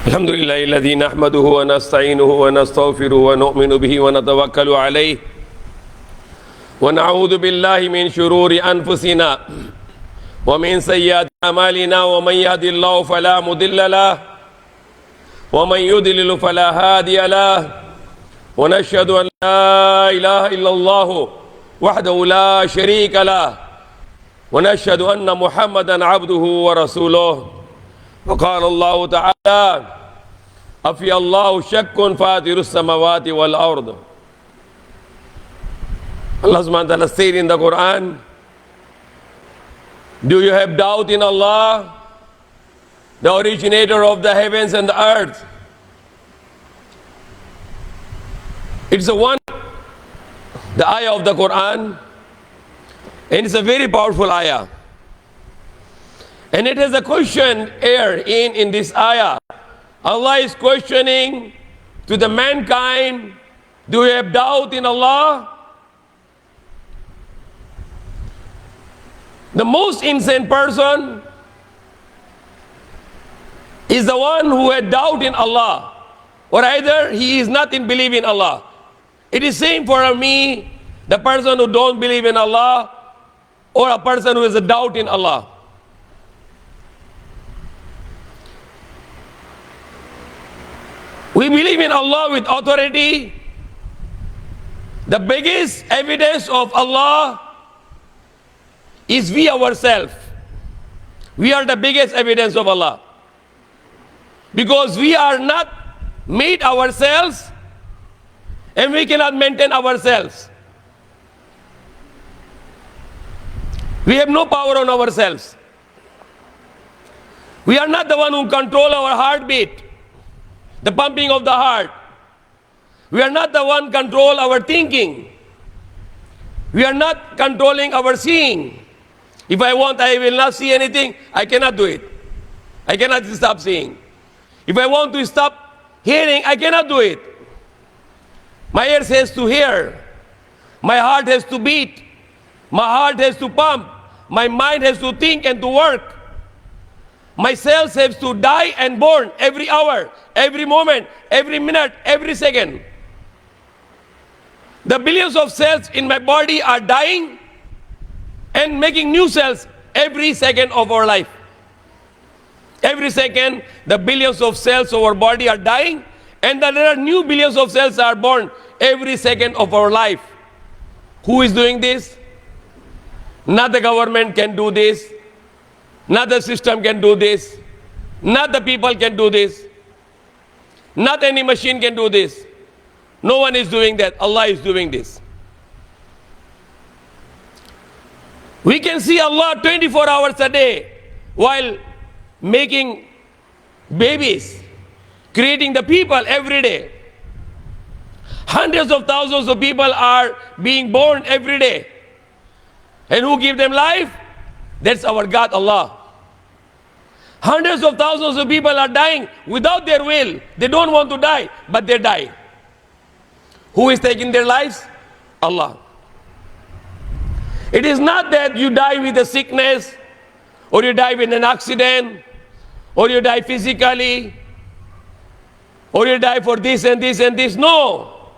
الحمد لله الذي نحمده ونستعينه ونستغفره ونؤمن به ونتوكل عليه ونعوذ بالله من شرور أنفسنا ومن سيئات أعمالنا ومن يهد الله فلا مضل له ومن يضلل فلا هادي له ونشهد أن لا إله إلا الله وحده لا شريك له ونشهد أن محمدا عبده ورسوله وقال الله تعالى أفي الله شك فاطر السماوات والأرض. Allah subhanahu wa ta'ala said in the Quran, do you have doubt in Allah, the originator of the heavens and the earth? It's the ayah of the Quran, and it's a very powerful ayah. And it has a question here in this ayah. Allah is questioning to the mankind, do you have doubt in Allah? The most insane person is the one who had doubt in Allah, or either he is not in belief in Allah. It is same for me, the person who don't believe in Allah, or a person who has a doubt in Allah. We believe in Allah with authority. The biggest evidence of Allah is we ourselves. We are the biggest evidence of Allah. Because we are not made ourselves and we cannot maintain ourselves. We have no power on ourselves. We are not the one who control our heartbeat, the pumping of the heart. We are not the one control our thinking. We are not controlling our seeing. If I want, I will not see anything, I cannot do it. I cannot stop seeing. If I want to stop hearing, I cannot do it. My ears has to hear. My heart has to beat. My heart has to pump. My mind has to think and to work. My cells have to die and born every hour, every moment, every minute, every second. The billions of cells in my body are dying and making new cells every second of our life. Every second, the billions of cells of our body are dying, and then there are new billions of cells are born every second of our life. Who is doing this? Not the government can do this. Not the system can do this. Not the people can do this. Not any machine can do this. No one is doing that. Allah is doing this. We can see Allah 24 hours a day while making babies, creating the people every day. Hundreds of thousands of people are being born every day. And who give them life? That's our God, Allah. Hundreds of thousands of people are dying without their will. They don't want to die, but they die. Who is taking their lives? Allah. It is not that you die with a sickness, or you die with an accident, or you die physically, or you die for this and this and this. No.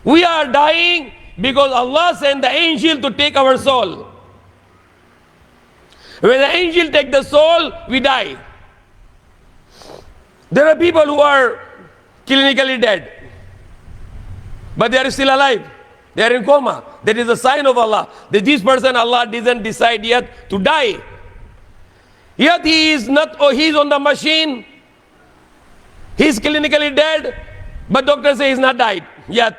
We are dying because Allah sent the angel to take our soul. When the angel takes the soul, we die. There are people who are clinically dead, but they are still alive. They are in coma. That is a sign of Allah, that this person, Allah didn't decide yet to die. Yet he is not, or he is on the machine. He is clinically dead, but doctor says he is not died yet.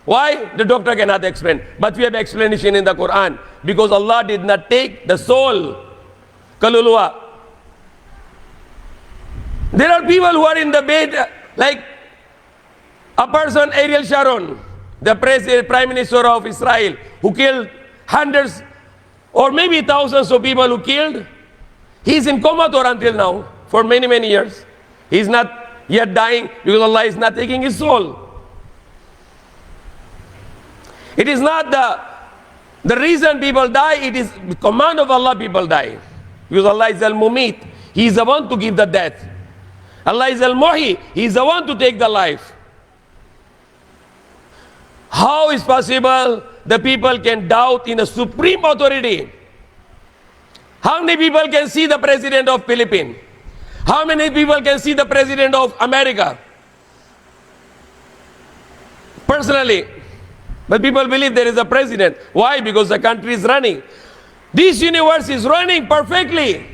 Why? The doctor cannot explain. But we have explanation in the Quran. Because Allah did not take the soul. Kalulwa. There are people who are in the bed, like a person, Ariel Sharon, the Prime Minister of Israel, who killed hundreds or maybe thousands of people who killed. He is in comatose until now, for many, many years. He is not yet dying because Allah is not taking his soul. It is not the reason people die, it is the command of Allah people die. Because Allah is Al-Mumit. He is the one to give the death. Allah is Al-Muhyi. He is the one to take the life. How is possible the people can doubt in a supreme authority? How many people can see the president of Philippines? How many people can see the president of America? Personally. But people believe there is a president. Why? Because the country is running. This universe is running perfectly,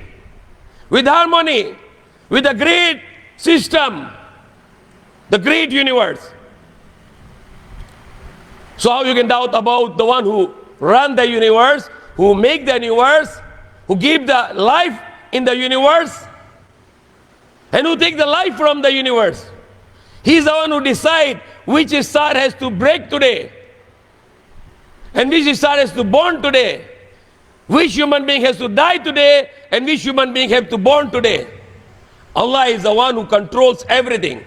with harmony, with a great system, the great universe. So how you can doubt about the one who run the universe, who make the universe, who give the life in the universe, and who take the life from the universe? He is the one who decide which star has to break today, and which star has to born today, which human being has to die today, and which human being have to born today. Allah is the one who controls everything.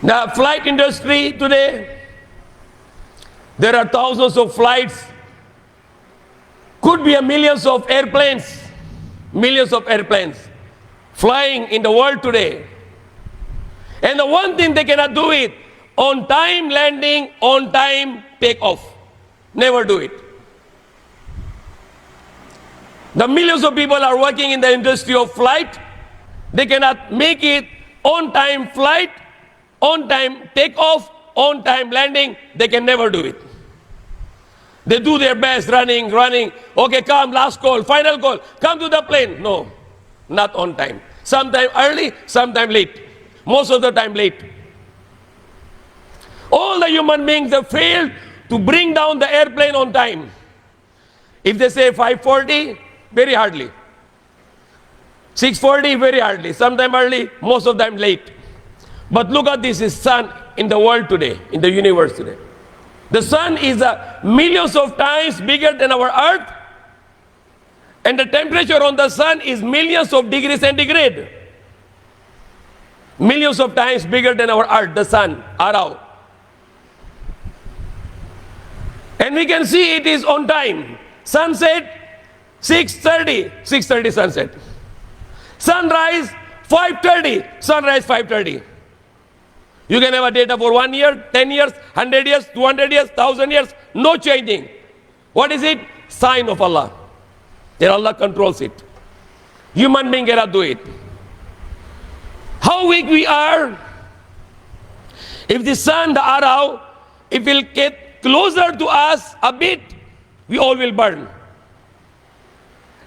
The flight industry today, there are thousands of flights, could be millions of airplanes flying in the world today. And the one thing they cannot do it, on time landing, on time takeoff. Never do it. The millions of people are working in the industry of flight. They cannot make it on time flight, on time takeoff, on time landing. They can never do it. They do their best, running. Okay, come, last call, final call. Come to the plane. No, not on time. Sometime early, sometime late. Most of the time late. All the human beings have failed to bring down the airplane on time. If they say 5:40, very hardly. 6:40, very hardly. Sometime early, most of the time late. But look at this sun in the world today, in the universe today. The sun is millions of times bigger than our earth, and the temperature on the sun is millions of degrees centigrade. Millions of times bigger than our earth, the sun, Arau. And we can see it is on time. Sunset, 6:30 sunset. Sunrise, 5:30, sunrise 5:30. You can have a data for 1 year, 10 years, 100 years, 200 years, 1,000 years, no changing. What is it? Sign of Allah. That Allah controls it. Human being cannot do it. How weak we are. If the sun, the Arau, if it will get closer to us a bit, we all will burn.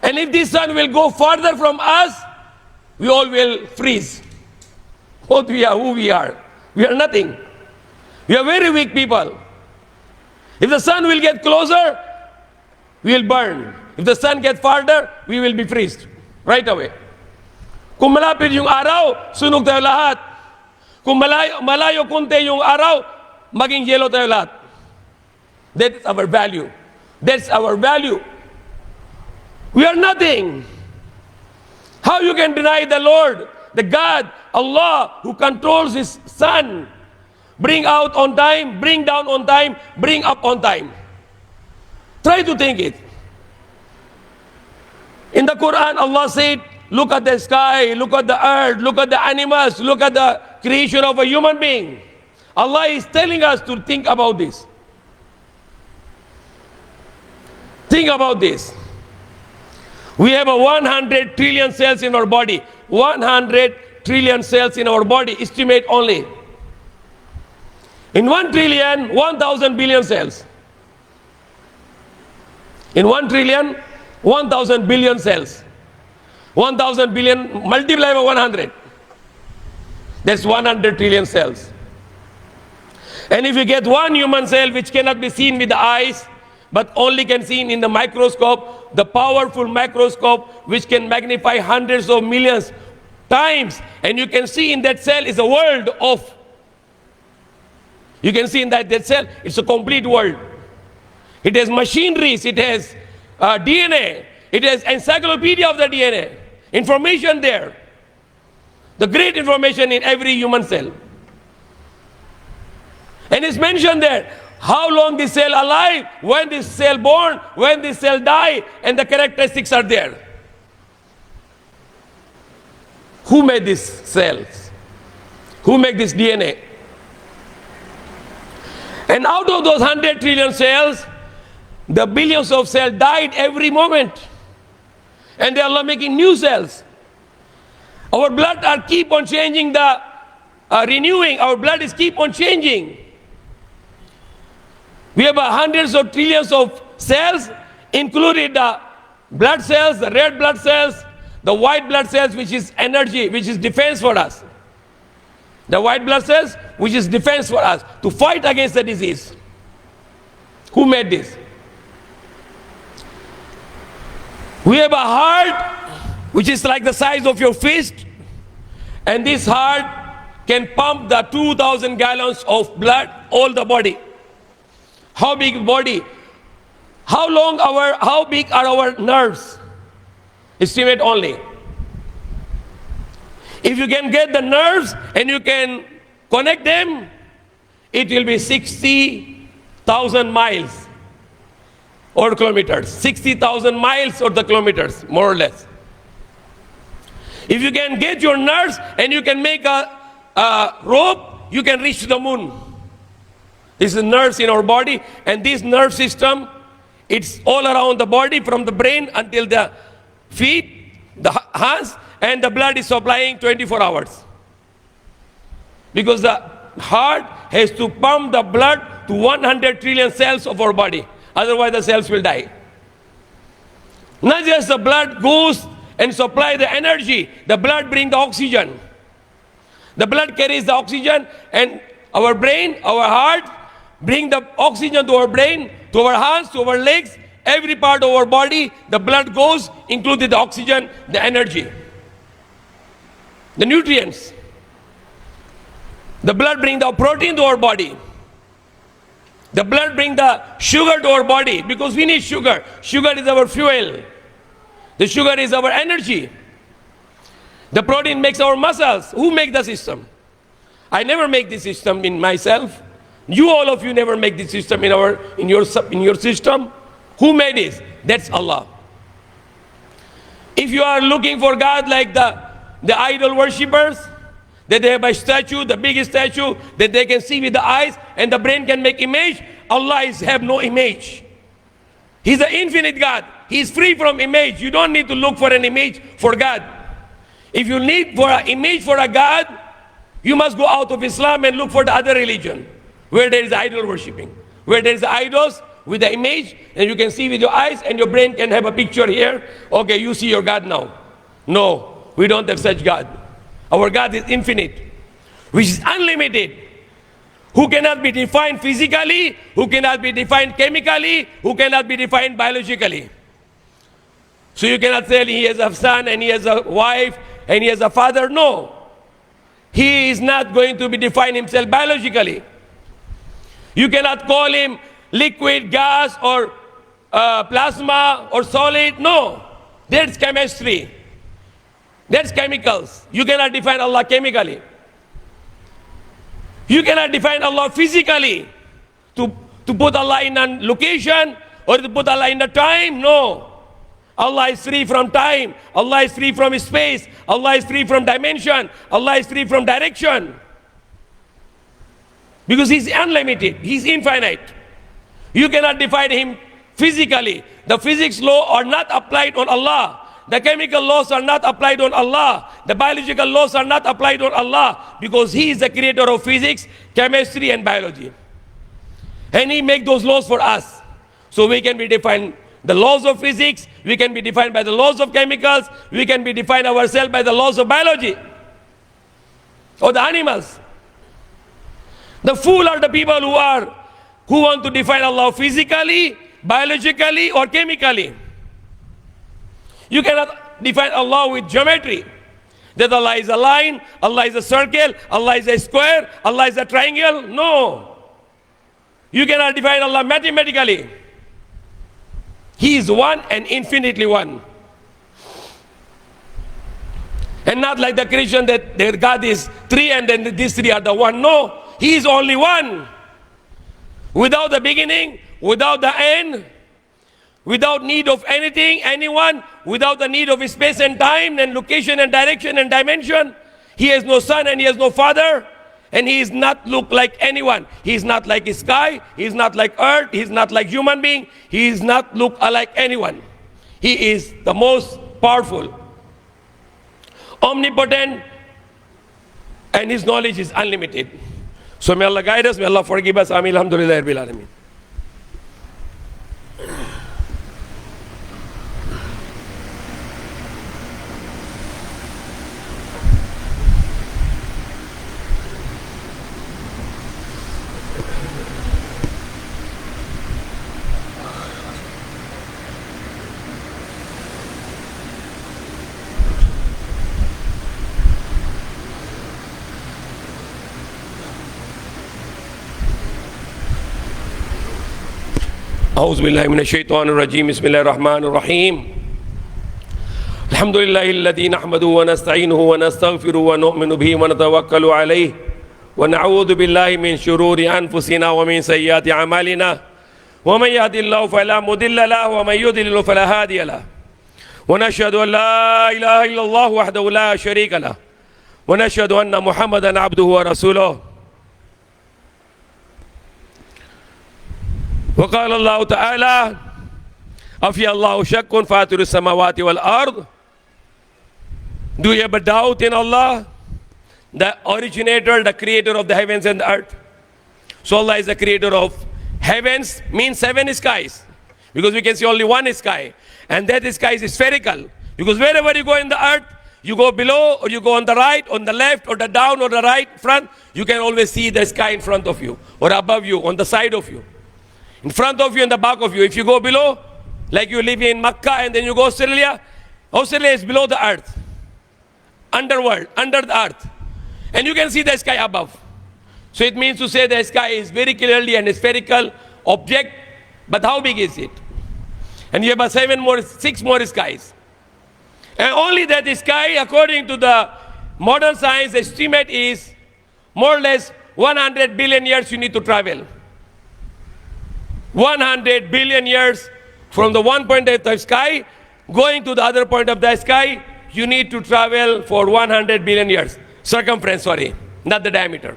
And if the sun will go further from us, we all will freeze. What we are, who we are. We are nothing. We are very weak people. If the sun will get closer, we will burn. If the sun gets farther, we will be freezed right away. Kung malapit yung araw, sunog tayo lahat. Kung malayo kunti yung araw, maging yellow tayo lahat. That's our value. That's our value. We are nothing. How you can deny the Lord, the God, Allah, who controls His sun? Bring out on time, bring down on time, bring up on time. Try to think it. In the Quran, Allah said, look at the sky, look at the earth, look at the animals, look at the creation of a human being. Allah is telling us to think about this. Think about this. We have a 100 trillion cells in our body. 100 trillion cells in our body, estimate only. In 1 trillion, 1,000 billion cells. In 1 trillion, 1,000 billion cells. 1,000 billion, multiply by 100. That's 100 trillion cells. And if you get one human cell which cannot be seen with the eyes, but only can seen in the microscope, the powerful microscope which can magnify hundreds of millions times, and you can see in that cell is a world of, you can see in that cell, it's a complete world. It has machineries, it has DNA, it has encyclopedia of the DNA, information there. The great information in every human cell. And it's mentioned there, how long this cell alive, when this cell born, when this cell die, and the characteristics are there. Who made these cells? Who made this DNA? And out of those 100 trillion cells, the billions of cells died every moment. And they are making new cells. Our blood are keep on changing, renewing. Our blood is keep on changing. We have hundreds of trillions of cells, including the blood cells, the red blood cells, the white blood cells, which is energy, which is defense for us. The white blood cells, which is defense for us to fight against the disease. Who made this? We have a heart which is like the size of your fist, and this heart can pump the 2,000 gallons of blood all the body. How big body? How big are our nerves? Estimate only. If you can get the nerves and you can connect them, it will be 60,000 miles or kilometers. 60,000 miles or the kilometers, more or less. If you can get your nerves and you can make a rope, you can reach the moon. This is nerves in our body, and this nerve system, it's all around the body, from the brain until the feet, the hands, and the blood is supplying 24 hours. Because the heart has to pump the blood to 100 trillion cells of our body. Otherwise the cells will die. Not just the blood goes and supply the energy. The blood brings the oxygen. The blood carries the oxygen, and our brain, our heart, bring the oxygen to our brain, to our hands, to our legs, every part of our body. The blood goes, including the oxygen, the energy, the nutrients. The blood brings the protein to our body. The blood brings the sugar to our body, because we need sugar. Sugar is our fuel. The sugar is our energy. The protein makes our muscles. Who make the system? I never make this system in myself. You, all of you, never make this system in your system. Who made this? That's Allah. If you are looking for God like the idol worshippers, that they have a statue, the biggest statue that they can see with the eyes and the brain can make image, Allah have no image. He's the infinite God. He's free from image. You don't need to look for an image for God. If you need for an image for a God, you must go out of Islam and look for the other religion, where there is idol worshipping, where there is idols with the image, and you can see with your eyes, and your brain can have a picture here. Okay, you see your God now. No, we don't have such God. Our God is infinite, which is unlimited, who cannot be defined physically, who cannot be defined chemically, who cannot be defined biologically. So you cannot say he has a son and he has a wife and he has a father. No. He is not going to be defined himself biologically. You cannot call him liquid, gas, or plasma, or solid. No. That's chemistry. That's chemicals. You cannot define Allah chemically. You cannot define Allah physically. To put Allah in a location or to put Allah in a time. No. Allah is free from time. Allah is free from space. Allah is free from dimension. Allah is free from direction. Because He's unlimited. He's infinite. You cannot define Him physically. The physics law are not applied on Allah. The chemical laws are not applied on Allah. The biological laws are not applied on Allah, because He is the creator of physics, chemistry, and biology. And He make those laws for us. So we can be defined the laws of physics, we can be defined by the laws of chemicals, we can be defined ourselves by the laws of biology or the animals. The fool are the people who want to define Allah physically, biologically, or chemically. You cannot define Allah with geometry. That Allah is a line, Allah is a circle, Allah is a square, Allah is a triangle. No. You cannot define Allah mathematically. He is one and infinitely one. And not like the Christian that their God is three and then these three are the one. No, He is only one. Without the beginning, without the end, without need of anything, anyone, without the need of space and time and location and direction and dimension. He has no son and he has no father. And he is not look like anyone. He is not like sky. He is not like earth. He is not like human being. He is not look like anyone. He is the most powerful, omnipotent, and his knowledge is unlimited. So may Allah guide us. May Allah forgive us. Ameen. Alhamdulillah Rabbil Alameen. أعوذ بالله من الشيطان الرجيم بسم الله الرحمن الرحيم الحمد لله الذي نحمده ونستعينه ونستغفره ونؤمن به ونتوكل عليه ونعوذ بالله من شرور أنفسنا ومن سيئات أعمالنا ومن يهد الله فلا مضل له ومن يضلل فلا هادي له ونشهد أن لا إله إلا الله وحده لا شريك له ونشهد أن محمدا عبده ورسوله وقال الله تعالى أفي الله شك فاطر السماوات والأرض. Do you ever doubt in Allah, the originator, the creator of the heavens and the earth? So Allah is the creator of heavens, means 7 skies, because we can see only one sky, and that sky is spherical, because wherever you go in the earth, you go below or you go on the right, on the left or the down or the right, front, you can always see the sky in front of you or above you, on the side of you, in front of you and the back of you. If you go below, like you live in Makkah and then you go Australia, Australia is below the earth, underworld, under the earth, and you can see the sky above. So it means to say the sky is very clearly an spherical object, but how big is it? And you have 6 more skies. And only that sky, according to the modern science estimate, is more or less 100 billion years you need to travel. 100 billion years from the one point of the sky going to the other point of the sky, you need to travel for 100 billion years. Circumference, sorry, not the diameter.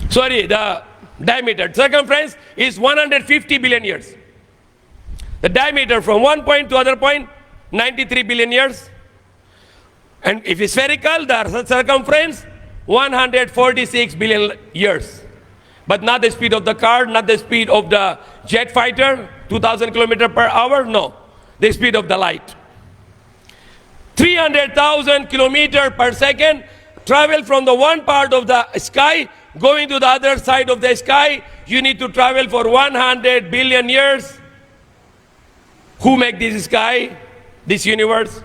Sorry, the diameter. Circumference is 150 billion years. The diameter from one point to other point, 93 billion years. And if it's spherical, the circumference, 146 billion years. But not the speed of the car, not the speed of the jet fighter, 2,000 kilometers per hour, no. The speed of the light. 300,000 kilometers per second, travel from the one part of the sky, going to the other side of the sky, you need to travel for 100 billion years. Who make this sky, this universe?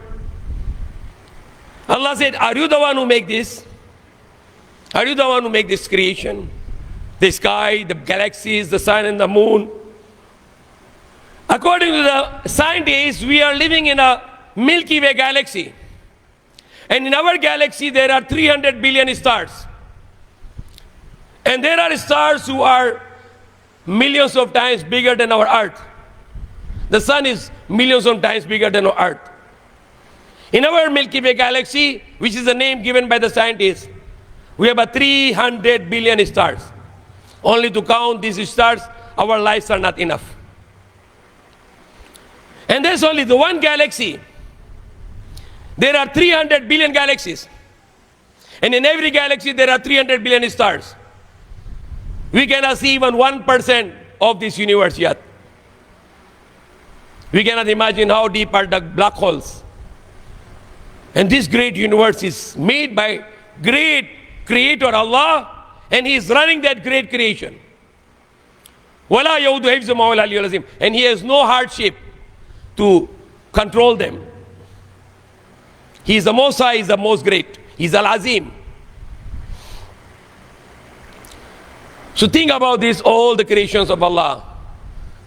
Allah said, are you the one who make this? Are you the one who make this creation? The sky, the galaxies, the sun and the moon. According to the scientists, we are living in a Milky Way galaxy. And in our galaxy, there are 300 billion stars. And there are stars who are millions of times bigger than our earth. The sun is millions of times bigger than our earth. In our Milky Way galaxy, which is the name given by the scientists, we have 300 billion stars. Only to count these stars, our lives are not enough. And there's only the one galaxy. There are 300 billion galaxies. And in every galaxy, there are 300 billion stars. We cannot see even 1% of this universe yet. We cannot imagine how deep are the black holes. And this great universe is made by great creator Allah, and he is running that great creation. And he has no hardship to control them. He is the most high, he is the most great. He is Al-Azim. So think about this, all the creations of Allah.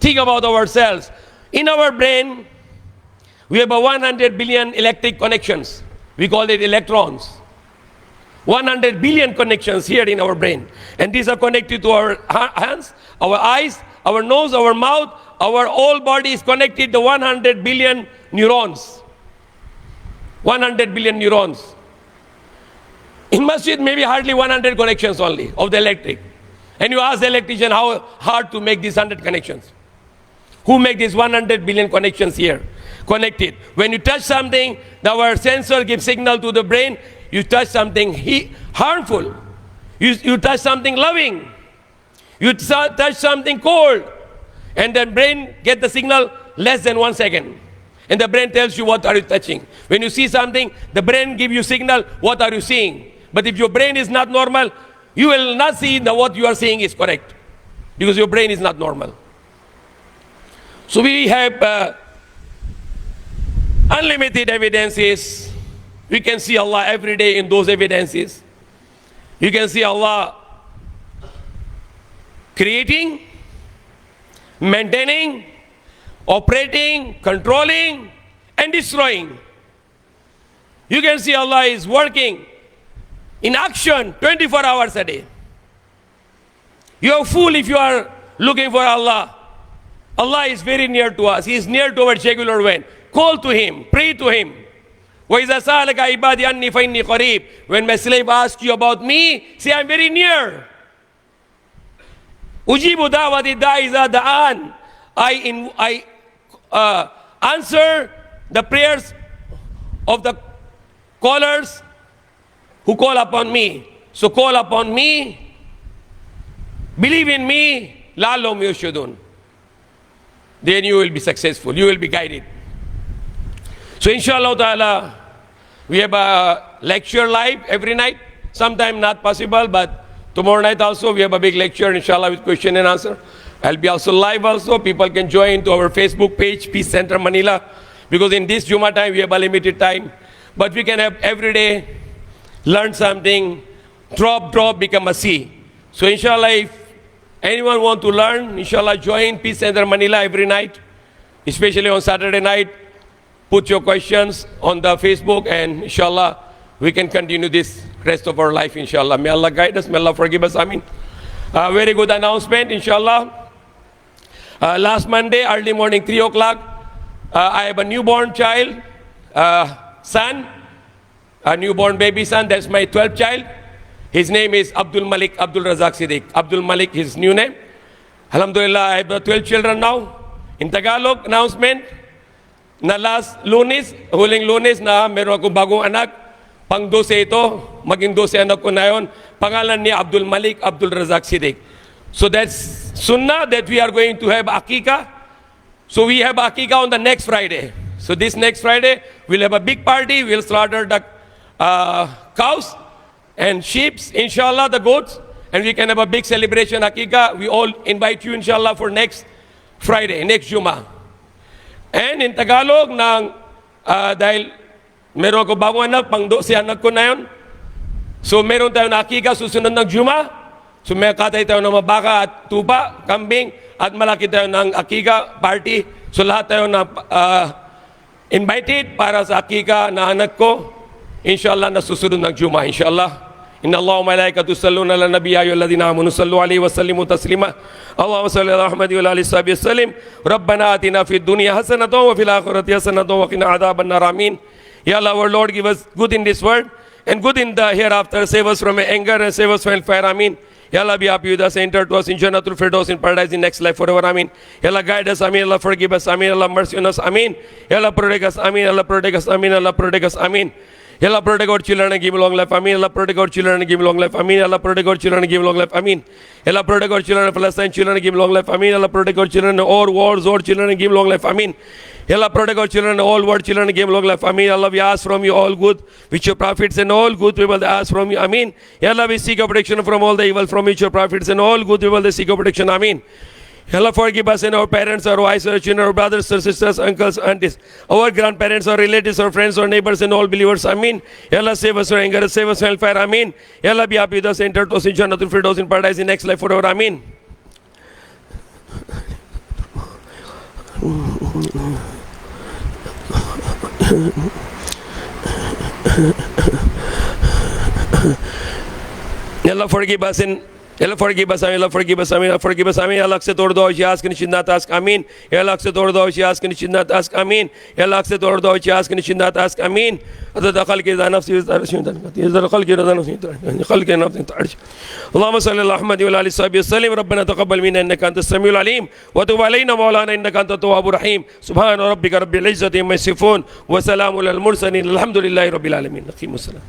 Think about ourselves. In our brain, we have 100 billion electric connections. We call it electrons. 100 billion connections here in our brain. And these are connected to our hands, our eyes, our nose, our mouth, our whole body is connected to 100 billion neurons. 100 billion neurons. In masjid, maybe hardly 100 connections only of the electric. And you ask the electrician how hard to make these 100 connections. Who make these 100 billion connections here? Connected. When you touch something, our sensor gives signal to the brain. You touch something harmful. You touch something loving. You touch something cold. And the brain gets the signal less than 1 second. And the brain tells you what are you touching. When you see something, the brain gives you signal, what are you seeing. But if your brain is not normal, you will not see that what you are seeing is correct. Because your brain is not normal. So we have unlimited evidences. We can see Allah every day in those evidences. You can see Allah creating, maintaining, operating, controlling, and destroying. You can see Allah is working in action 24 hours a day. You are a fool if you are looking for Allah. Allah is very near to us. He is near to our jugular vein. Call to Him, pray to Him. وَإِذَا سَأَلَكَ عِبَادِي أَنِّي فَإِنِّي قَرِيبٌ. When my slave asks you about me, say I'm very near. أُجِيبُ دَعْوَةِ الدَّاعِ إِذَا دَعَانِ. I answer the prayers of the callers who call upon me. So call upon me, believe in me, لَعَلَّهُمْ يُرْشَدُونَ. Then you will be successful, you will be guided. So inshallah ta'ala, we have a lecture live every night. Sometime not possible, but tomorrow night also we have a big lecture, inshallah, with question and answer. I'll be also live also. People can join to our Facebook page, Peace Center Manila. Because in this Jummah time, we have a limited time. But we can have every day, learn something, drop, become a sea. So inshallah, if anyone want to learn, inshallah, join Peace Center Manila every night. Especially on Saturday night. Put your questions on the Facebook, and inshallah, we can continue this rest of our life, inshallah. May Allah guide us, may Allah forgive us, Ameen. Very good announcement, inshallah. Last Monday, early morning, 3 o'clock, I have a newborn child, son, a newborn baby son. That's my 12th child. His name is Abdul Malik Abdul Razak Siddiq. Abdul Malik, his new name. Alhamdulillah, I have 12 children now. In Tagalog, announcement, na last Lunes, huling Lunes na meron akong bagong anak, pang 12 ito, maging 12 anak ko na yun. Pangalan niya Abdul Malik Abdul Razak Siddiq. So that's sunnah that we are going to have akika. So we have akika on the next Friday. So this next Friday, we'll have a big party. We'll slaughter the cows and sheep, inshallah, the goats. And we can have a big celebration, akika. We all invite you, inshallah, for next Friday, next Jummah. And in Tagalog, dahil meron ko bagong anak, pang 12 anak ko na yun. So meron tayo na akika, susunod ng Jummah. So may katay tayo ng mabaka at tupa, kambing, at malaki tayo ng akika party. So lahat tayo na invited para sa akika na anak ko. Inshallah, na susunod ng Jummah, inshallah. Inna Allah wa malaikatu yusalluna ala nabiyyi ayyuhalladhina amanu sallu alaihi wa sallimu taslima. Allahumma salli ala Muhammad wa ala alihi wa sallim. Rabbana atina fid dunya hasanatan wa fil akhirati hasanatan wa qina adhaban nar. Amin. Ya Allah, our Lord, give us good in this world and good in the hereafter. Save us from anger and save us from hellfire. Amin. Ya Allah, be happy with us. Enter to us in Jannatul Firdaus, in paradise, in next life forever. Amin. Ya Allah, guide us. Amin. Allah, forgive us. Amin. Allah, mercy on us. Amin. Ya Allah, protect us. Amin. Allah, protect us. Amin. Allah, protect us. Amin. Ya Allah, protect our children and give long life. Amin. Allah, protect our children and give long life. Amin. Allah, protect our children and give long life. Amin. Allah, protect our children, Palestine children and give long life. Amin. Allah, protect our children, all wars, all children and give long life. Amin. Allah, protect our children, all world children and give long life. Amin. Allah, we ask from you all good, which your prophets and all good people they ask from you. Amin. Ya Allah, we seek a protection from all the evil from which your prophets and all good people they seek a protection. Amin. Allah, forgive us and our parents, our wives, our children, our brothers, our sisters, uncles, aunties, our grandparents, our relatives, our friends, our neighbors, and all believers. Amin. Allah, save us from anger, save us from hellfire. Amin. Allah, be happy with us, enter to us in Jannatul Firdaus, in paradise, in next life forever. Amin. Allah, forgive us and Allah forgive us, Allah forgive us, Allah forgive us, Allah accept all those you ask in Shindat, ask Amin. Allah accept all those you ask in Shindat, ask Amin. Allah accept all those you ask in Shindat, ask Amin. هذا دخل كذا نفسي يزدر دخل كذا نفسي دخل كذا نفسي تعرش. اللهم صل على محمد وعلى آله وصحبه وسلم. ربنا تقبل منا إنك أنت السميع العليم وتب علينا مولانا إنك أنت التواب الرحيم. سبحان ربك رب العزة عما يصفون وسلام على المرسلين الحمد لله رب العالمين. نقيم السلام.